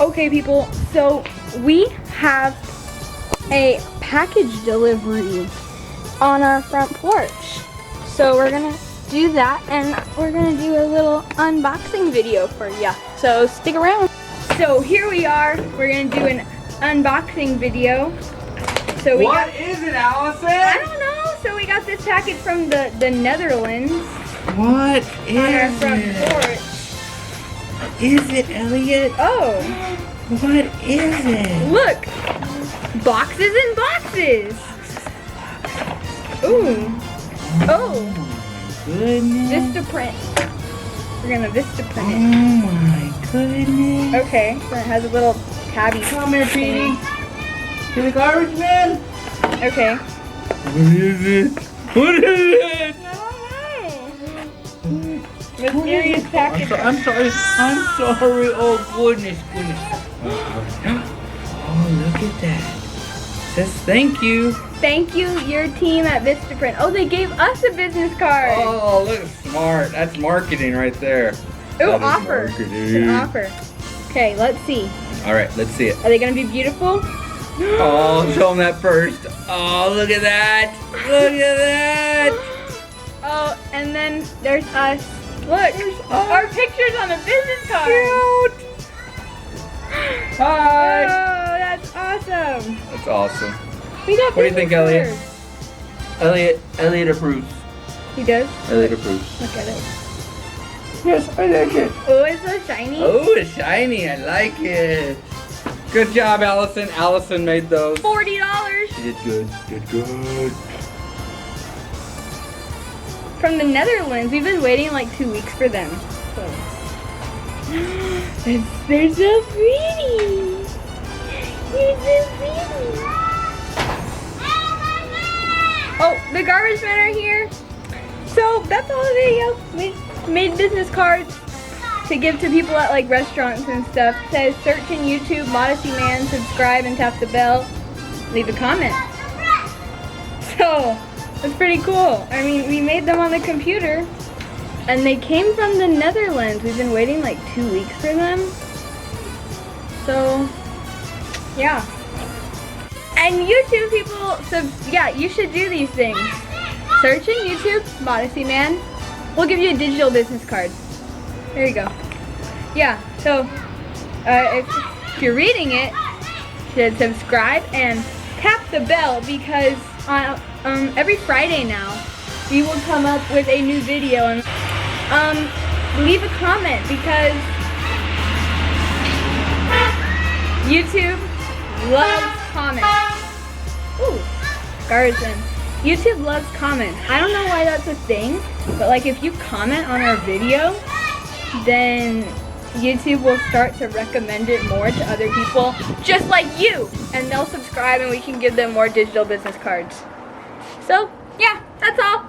Okay, people, so we have a package delivery on our front porch. So we're gonna do that, and we're gonna do a little unboxing video for ya. So stick around. So here we are. We're gonna do an unboxing video. So What is it, Allison? I don't know. So we got this package from the Netherlands. What is on our front porch. Is it, Elliot? Oh. What is it? Look. Boxes and boxes. Ooh. Oh. Goodness. VistaPrint. We're gonna VistaPrint it. Oh my goodness. Okay. So it has a little tabby. Come here, Petey. To the garbage man. Okay. What is it? What is it? Mysterious package. I'm sorry. Oh, goodness. Oh, look at that. It says thank you. Thank you, your team at VistaPrint. Oh, they gave us a business card. Oh, look, smart. That's marketing right there. Ooh, That is offer. marketing. It's an offer. Okay, let's see. All right, let's see it. Are they gonna be beautiful? Oh, show them that first. Oh, look at that. Look at that. Oh, and then there's us. Look, our pictures on a business card. Cute. Hi. Oh, that's awesome. That's awesome. We got What do you think, business Elliot? cards. Elliot approves. He does? Elliot approves. Look at it. Yes, I like it. Oh, it's so shiny. Oh, it's shiny. I like it. Good job, Allison. Allison made those. $40 She did good. Good. from the Netherlands. We've been waiting like 2 weeks for them. So. They're so pretty. They're so pretty. Oh, the garbage men are here. So that's all the video. We made business cards to give to people at like restaurants and stuff. It says search in YouTube, ModesseyMan, subscribe and tap the bell. Leave a comment. So that's pretty cool. I mean, we made them on the computer and they came from the Netherlands. We've been waiting like 2 weeks for them. So yeah. And YouTube people, so yeah, you should do these things. Search in YouTube, ModesseyMan. We'll give you a digital business card. There you go. Yeah, so if you're reading it, you should subscribe and tap the bell because every Friday now, we will come up with a new video and leave a comment because YouTube loves comments. Ooh, Garrison. YouTube loves comments. I don't know why that's a thing, but like if you comment on our video, then YouTube will start to recommend it more to other people just like you, and they'll subscribe and we can give them more digital business cards. So yeah, that's all.